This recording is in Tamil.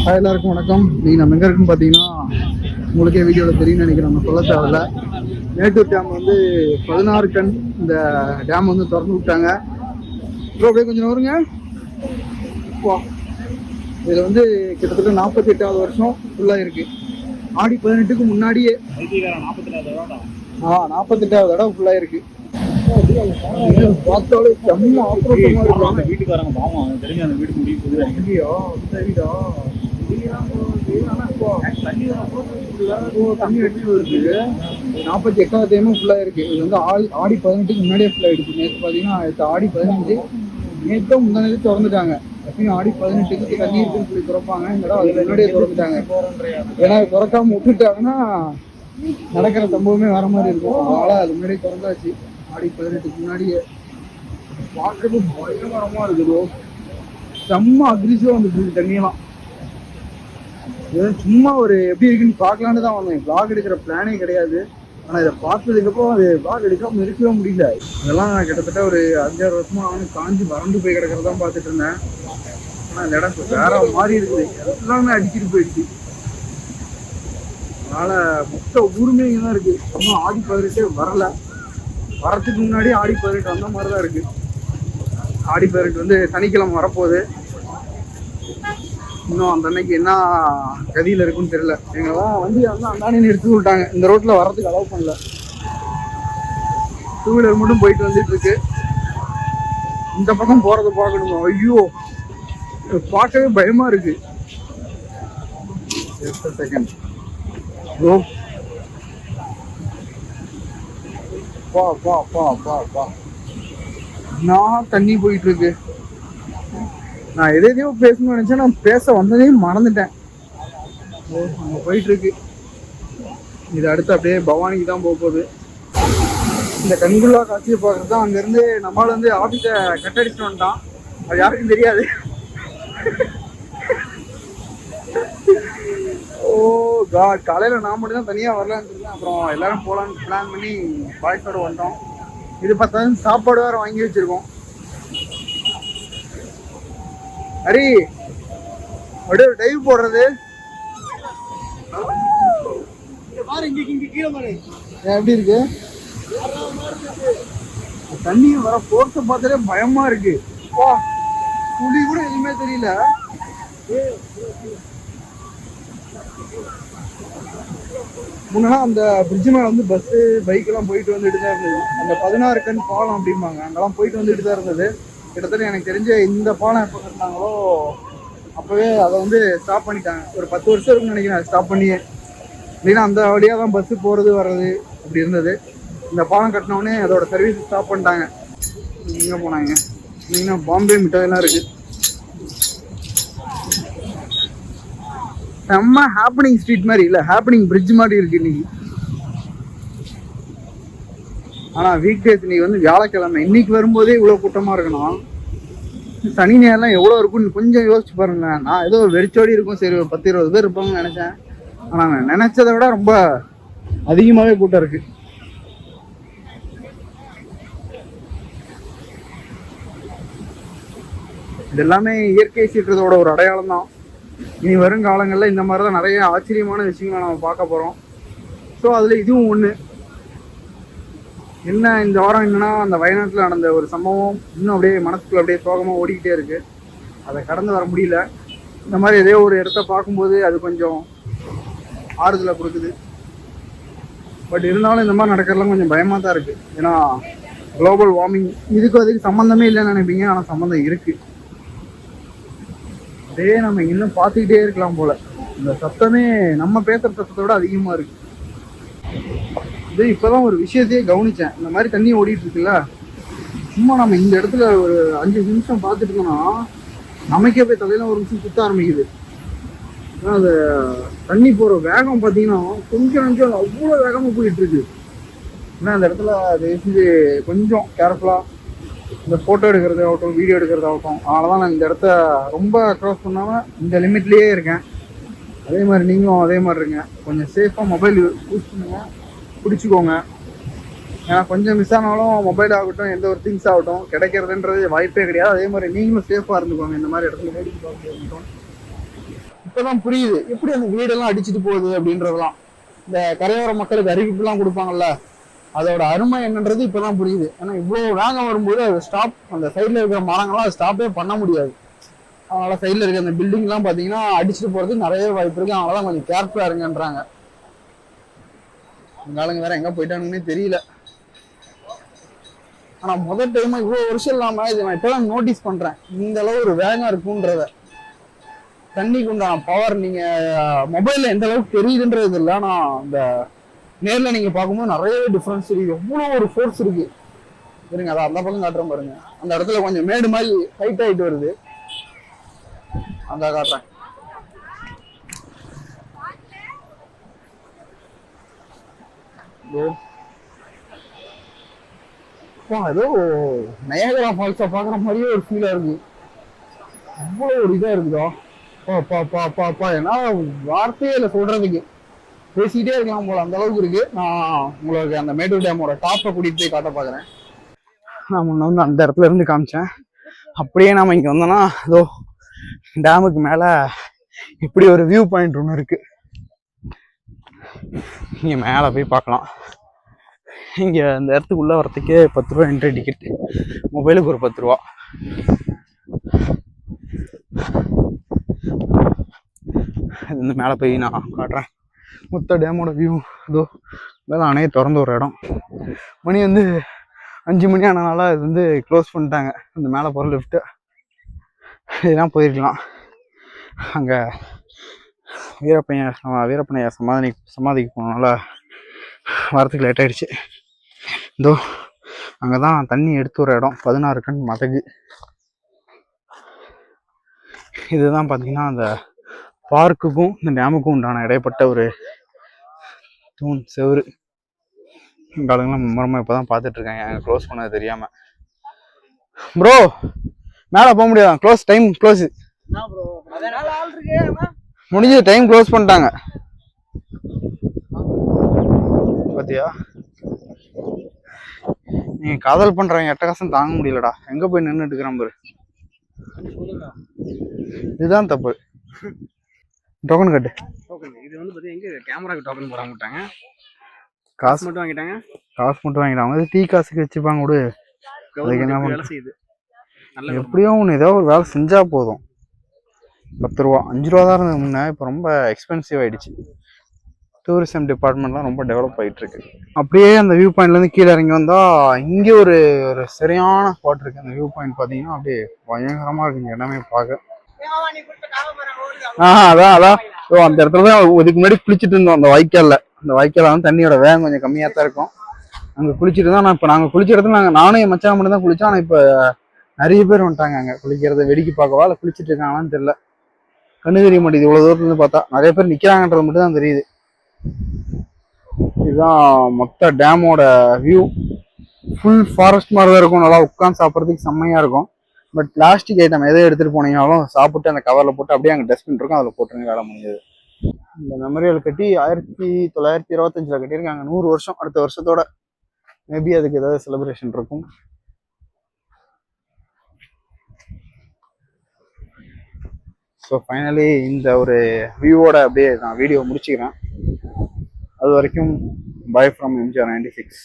எல்லாருக்கும் வணக்கம். நம்ம எங்கே இருக்குன்னு பார்த்தீங்கன்னா உங்களுக்கே வீடியோவில் தெரியும்னு நினைக்கிறேன். நம்ம சொல்ல தேவையில்ல. மேட்டூர் டேம் வந்து 16 கண் இந்த டேம் வந்து திறந்து விட்டாங்க. அப்படியே கொஞ்சம் வருங்க. இதில் வந்து கிட்டத்தட்ட 48வது வருஷம் ஃபுல்லாக இருக்கு. ஆடி 18க்கு முன்னாடியே 48வது தடவை ஃபுல்லாக இருக்கு. பார்த்தாலே செம்ம ஆக்ரோஷமா இருக்காங்க. வீட்டுக்காரங்க பாவம் தெரிஞ்சு அந்த வீடு முடிவு சரிடா தண்ணி எடுத்துட்டு இருக்கு. 48வது டைமும் ஃபுல்லா இருக்கு. இது வந்து ஆடி 18க்கு முன்னாடியே ஃபுல்லா ஆயிடுச்சு. நேற்று பாத்தீங்கன்னா ஆடி 15 நேற்றும் முந்தானே திறந்துட்டாங்க. எப்பயும் ஆடி 18க்கு தண்ணி இருக்குன்னு சொல்லி திறப்பாங்க. இந்த இடம் அதுக்கு முன்னாடியே திறந்துட்டாங்க. ஏன்னா திறக்காம விட்டுட்டாங்கன்னா நடக்கிற சம்பவமே வேற மாதிரி இருக்கும். அதனால அது முன்னாடியே திறந்தாச்சு. ஆடி 18க்கு முன்னாடியே பார்க்கறது பயங்கரமா இருக்குது. செம்ம அக்ரிசிவா வந்துட்டு தண்ணியெல்லாம். சும்மா ஒரு எப்படி இருக்குன்னு பார்க்கலான்னு தான் வந்தேன். பிளாக் எடுக்கிற பிளானே கிடையாது. ஆனால் இதை பார்த்ததுக்கப்புறம் அது பிளாக் எடுக்காம இருக்கவே முடியல. இதெல்லாம் கிட்டத்தட்ட ஒரு 5-6 வருஷமா காஞ்சி வறண்டு போய் கிடக்கிறதான் பார்த்துட்டு இருந்தேன். ஆனால் இந்த இடம் வேற மாதிரி இருக்குது. எல்லாமே அடிச்சுட்டு போயிடுச்சு. அதனால மொத்த ஊருமே இங்கே தான் இருக்கு. இன்னும் ஆடி 18 வரல. வரத்துக்கு முன்னாடி ஆடி 18 அந்த மாதிரி தான் இருக்கு. ஆடி 18 வந்து சனிக்கிழமை வரப்போகுது. இன்னும் அந்த அன்னைக்கு என்ன கதியில் இருக்குன்னு தெரியல. எங்கெல்லாம் வண்டி வந்து அந்தானே எடுத்து விட்டாங்க. இந்த ரோட்ல வர்றதுக்கு அலோவ் பண்ணல. 2 வீலர் மட்டும் போயிட்டு வந்துட்டு இருக்கு. இந்த பக்கம் போறதை பார்க்கணுமா? ஐயோ பார்க்கவே பயமா இருக்கு. செகண்ட் பா பா பா பா பா நான் தண்ணி போயிட்டு இருக்கு. நான் எதையோ பேசணும்னு நினைச்சேன். நான் பேச வந்ததையும் மறந்துட்டேன். அங்க போயிட்டு இருக்கு. இது அடுத்து அப்படியே பவானிக்கு தான் போகுது. இந்த கண்குள்ளா காட்சியை பார்க்கறது தான். அங்கிருந்து நம்மளால வந்து ஆபீஸை கட்டடிச்சுட்டு வந்துட்டான். அது யாருக்கும் தெரியாது. ஓ காட், காலையில நான் மட்டும் தான் தனியா வரலான்னு இருக்கேன். அப்புறம் எல்லாரும் போலான்னு பிளான் பண்ணி பாய்ஸோட வந்தோம். இது பார்த்தா சாப்பாடு வேற வாங்கி வச்சிருக்கோம். ஹரி அப்படியே ஒரு டைவ் போடுறது எப்படி இருக்கு? தண்ணி வர போர்ஸ பார்த்தாலே பயமா இருக்கு. துளி கூட எதுவுமே தெரியல. முன்னா அந்த பிரிட்ஜ் மேல வந்து பஸ் பைக் எல்லாம் போயிட்டு வந்துட்டு தான் இருந்தது. அந்த 16 கண் பாலம் அப்படிம்பாங்க, அங்கெல்லாம் போயிட்டு வந்துட்டு தான் இருந்தது. கிட்டத்தட்ட எனக்கு தெரிஞ்ச இந்த பாலம் எப்போ கட்டினாங்களோ அப்பவே அதை வந்து ஸ்டாப் பண்ணிட்டாங்க. ஒரு 10 வருஷம் இருக்குன்னு நினைக்கிறேன் ஸ்டாப் பண்ணியே. இல்லைன்னா அந்த வழியா தான் பஸ் போறது வர்றது அப்படி இருந்தது. இந்த பாலம் கட்டினோடனே அதோட சர்வீஸ் ஸ்டாப் பண்ணிட்டாங்க. எங்க போனாங்க? இல்லைன்னா பாம்பே மிட்டாயெல்லாம் இருக்கு. செம்ம ஹாப்பனிங் ஸ்ட்ரீட் மாதிரி இல்ல, ஹாப்பனிங் பிரிட்ஜ் மாதிரி இருக்கு இன்னைக்கு. ஆனா வீக் டேஸ் இன்னைக்கு வந்து வியாழக்கிழமை. இன்னைக்கு வரும்போதே இவ்வளவு கூட்டமா இருக்கணும். சனி நேரம் எவ்வளவு இருக்குன்னு கொஞ்சம் யோசிச்சு பாருங்க. நான் ஏதோ வெறிச்சோடி இருக்கும், சரி ஒரு 10-20 பேர் இருப்பாங்கன்னு நினைச்சேன். ஆனா நான் நினைச்சதை விட ரொம்ப அதிகமாவே கூட்டம் இருக்கு. இது எல்லாமே இயற்கை சீற்றத்தோட ஒரு அடையாளம் தான். இனி வரும் காலங்களில் இந்த மாதிரி தான் நிறைய ஆச்சரியமான விஷயங்களை நம்ம பார்க்க போகிறோம். ஸோ அதில் இதுவும் ஒன்று. என்ன இந்த வாரம் என்னன்னா, அந்த வயநாட்டில் நடந்த ஒரு சம்பவம் இன்னும் அப்படியே மனசுக்குள்ள அப்படியே சோகமாக ஓடிக்கிட்டே இருக்கு. அதை கடந்து வர முடியல. இந்த மாதிரி ஏதோ ஒரு இடத்த பார்க்கும்போது அது கொஞ்சம் ஆறுதலை கொடுக்குது. பட் இருந்தாலும் இந்த மாதிரி நடக்கிறதுலாம் கொஞ்சம் பயமாக தான் இருக்குது. ஏன்னா குளோபல் வார்மிங் இதுக்கு அதுக்கு சம்மந்தமே இல்லைன்னு நினைப்பீங்க, ஆனால் சம்மந்தம் இருக்குது. அதே நம்ம இன்னும் பார்த்துக்கிட்டே இருக்கலாம் போல. இந்த சத்தமே நம்ம பேசுற சத்தத்தை விட அதிகமா இருக்கு. இது இப்பதான் ஒரு விஷயத்தையே கவனிச்சேன். இந்த மாதிரி தண்ணி ஓடிட்டு இருக்குல்ல, சும்மா நம்ம இந்த இடத்துல ஒரு 5 நிமிஷம் பார்த்துட்டு இருக்கோம்னா நமக்கே போய் தலையில ஒரு நிமிஷம் சுத்த ஆரம்பிக்குது. ஏன்னா அந்த தண்ணி போற வேகம் பார்த்தீங்கன்னா கொஞ்சம் அவ்வளோ வேகமா போயிட்டு இருக்கு. ஏன்னா அந்த இடத்துல அது கொஞ்சம் கேர்ஃபுல்லா இந்த ஃபோட்டோ எடுக்கிறது ஆகட்டும், வீடியோ எடுக்கிறது ஆகட்டும். அதனால தான் நான் இந்த இடத்த ரொம்ப க்ராஸ் பண்ணாமல் இந்த லிமிட்லேயே இருக்கேன். அதே மாதிரி நீங்களும் அதே மாதிரி இருங்க. கொஞ்சம் சேஃபாக மொபைல் யூஸ் பண்ணுங்க, பிடிச்சிக்கோங்க. ஏன்னா கொஞ்சம் மிஸ் ஆனாலும் மொபைல் ஆகட்டும், எந்த ஒரு திங்ஸ் ஆகட்டும் கிடைக்கிறதுன்றது வாய்ப்பே கிடையாது. அதே மாதிரி நீங்களும் சேஃபாக இருந்துக்கோங்க. இந்த மாதிரி இடத்துல வேடிக்கை பார்க்க இப்பதான் புரியுது எப்படி அந்த வீடெல்லாம் அடிச்சுட்டு போகுது அப்படின்றதெல்லாம். இந்த கரையோர மக்களுக்கு அறிவிப்புலாம் கொடுப்பாங்கல்ல, அதோட அருமை என்னன்றது இப்பதான் புரியுது. ஏன்னா இவ்வளவு வேகம் வரும்போது அது ஸ்டாப், அந்த சைட்ல இருக்கிற மரங்கள்லாம் அது ஸ்டாப்பே பண்ண முடியாது. அதனால சைட்ல இருக்க அந்த பில்டிங் எல்லாம் பாத்தீங்கன்னா அடிச்சுட்டு போறதுக்கு நிறைய வாய்ப்பு இருக்கு. அதனால கொஞ்சம் கேர்ஃபுல்லா இருங்கன்றாங்க. இந்த ஆளுங்க வேற எங்க போயிட்டானுங்கன்னே தெரியல. ஆனா முதல் டைமா இவ்வளவு வருஷம் இல்லாம இது நான் இப்பதான் நோட்டீஸ் பண்றேன், இந்த அளவு ஒரு வேகம் இருக்குன்றத. தண்ணிக்கு உண்டான பவர் நீங்க மொபைல்ல எந்த அளவுக்கு தெரியுதுன்றது இல்லை, ஆனா இந்த நேர்ல நீங்க பார்க்கும்போது நிறையவே டிஃபரன்ஸ் இருக்கு. எவ்வளவு ஒரு ஃபோர்ஸ் இருக்கு. இருங்க அதை அந்த பக்கம் காட்டுறேன் பாருங்க. அந்த இடத்துல கொஞ்சம் மேடு மாதிரி ஹைட் ஆயிட்டு வருது, அந்த காட்டுறேன். ஏதோ நயாகரா ஃபால்ஸை பாக்குற மாதிரியே ஒரு ஃபீலா இருக்கு. அவ்வளவு ஒரு இதா இருக்குதா, பா ஏன்னா வார்த்தையே இல்லை சொல்றதுக்கு. பேசிக்கிட்டே இருக்கலாம் போல, அந்த அளவுக்கு இருக்கு. நான் உங்களுக்கு அந்த மேட்டூர் டேமோட டாப்பை கூட்டிட்டு போய் காட்ட பாக்குறேன். நான் முன்ன வந்து அந்த இடத்துல இருந்து காமிச்சேன். அப்படியே நாம இங்க வந்தோம்னா அதோ டேமுக்கு மேல இப்படி ஒரு வியூ பாயிண்ட் ஒன்று இருக்கு. இங்க மேல போய் பார்க்கலாம். இங்க இந்த இடத்துக்குள்ள வரத்துக்கே 10 ரூபா என்ட்ரி டிக்கெட், மொபைலுக்கு ஒரு 10 ரூபா. இது மேலே போய் நான் காட்டுறேன் மொத்த டேமோட வியூ. இதோ வேலை அணையை திறந்து ஒரு இடம். மணி வந்து 5 மணி ஆனதுனால இது வந்து க்ளோஸ் பண்ணிட்டாங்க. அந்த மேலே போகிற லிஃப்ட்டு இதெல்லாம் போயிருக்கலாம். அங்கே வீரப்பனையா சமாதிக்கு போனதுனால வரத்துக்கு லேட் ஆயிடுச்சு. இதோ அங்கே தான் தண்ணி எடுத்து ஒரு இடம், 16 கண் மதகு. இதுதான் பார்த்தீங்கன்னா அந்த பார்க்குக்கும் இந்த டேமுக்கும் உண்டான இடைப்பட்ட ஒரு தூண் செவரு. இந்த ஆளுங்கெல்லாம் மும்மரமாக இப்போ தான் பார்த்துட்டு இருக்காங்க, எனக்கு க்ளோஸ் பண்ணது தெரியாம. ப்ரோ மேலே போக முடியாதான், க்ளோஸ், டைம் க்ளோஸ் முடிஞ்சது, டைம் க்ளோஸ் பண்ணிட்டாங்க. பார்த்தியா, நீங்க காதல் பண்றவங்க எட்டகாசம் தாங்க முடியலடா. எங்க போய் நின்றுட்டு இருக்கிறான் பாரு, இதுதான் தப்பு. டோக்கன் கட்டு. இது வந்து பார்த்தீங்கன்னா எங்க கேமராக்கு டோக்கன் போட மாட்டாங்க, காசு மட்டும் வாங்கிட்டாங்க. காசு மட்டும் வாங்கிட்டாங்க, டீ காசுக்கு வச்சுப்பாங்க விடு. அதுக்கு என்ன வேலை செய்யுது. எப்படியும் ஒன்று ஏதோ ஒரு வேலை செஞ்சா போதும். 10 ரூபா 5 ரூபா தான் இருந்தது முன்னே, இப்போ ரொம்ப எக்ஸ்பென்சிவ் ஆயிடுச்சு. டூரிசம் டிபார்ட்மெண்ட்லாம் ரொம்ப டெவலப் ஆகிட்டு இருக்கு. அப்படியே அந்த வியூ பாயிண்ட்லேருந்து கீழே இறங்கி வந்தால் இங்கே ஒரு சரியான ஸ்பாட் இருக்குது. அந்த வியூ பாயிண்ட் பார்த்தீங்கன்னா அப்படியே பயங்கரமாக இருக்குங்க இடமே பார்க்க. அதான் அந்த இடத்துல தான் இதுக்கு முன்னாடி குளிச்சுட்டு இருந்தோம், அந்த வாய்க்காலில். அந்த வாய்க்காலில் வந்து தண்ணியோட வேகம் கொஞ்சம் கம்மியாக தான் இருக்கும். அங்கே குளிச்சுட்டு தான் இப்போ நாங்கள் குளிச்ச இடத்துல நானும் என் மச்சான் மட்டும் தான் குளித்தோம். ஆனால் இப்போ நிறைய பேர் வந்துட்டாங்க அங்கே குளிக்கிறத வேடிக்கை பார்க்கவா இல்லை குளிச்சுட்டு இருக்காங்களான்னு தெரியல. கண்ணு தெரிய மாட்டேங்குது இவ்வளோ தூரத்துலேருந்து பார்த்தா. நிறைய பேர் நிற்கிறாங்கன்றது மட்டும் தான் தெரியுது. இதுதான் மொத்த டேமோட வியூ. ஃபுல் ஃபாரஸ்ட் மாதிரி தான் இருக்கும், நல்லா உட்காந்து சாப்பிட்றதுக்கு செம்மையாக இருக்கும். பட் பிளாஸ்டிக் ஐட்டம் எதை எடுத்துகிட்டு போனீங்கனாலும் சாப்பிட்டு அந்த கவரில் போட்டு அப்படியே அங்கே டஸ்ட்பின் இருக்கும், அதில் போட்டுருங்க, வேலை முடிஞ்சது. இந்த மெமரியல் கட்டி 1925 கட்டியிருக்காங்க. 100 வருஷம் அடுத்த வருஷத்தோட. மேபி அதுக்கு ஏதாவது செலிப்ரேஷன் இருக்கும். ஸோ ஃபைனலி இந்த ஒரு வியூவோட அப்படியே நான் வீடியோ முடிச்சுக்கிறேன். அது வரைக்கும் பை ஃப்ரம் MGR 96.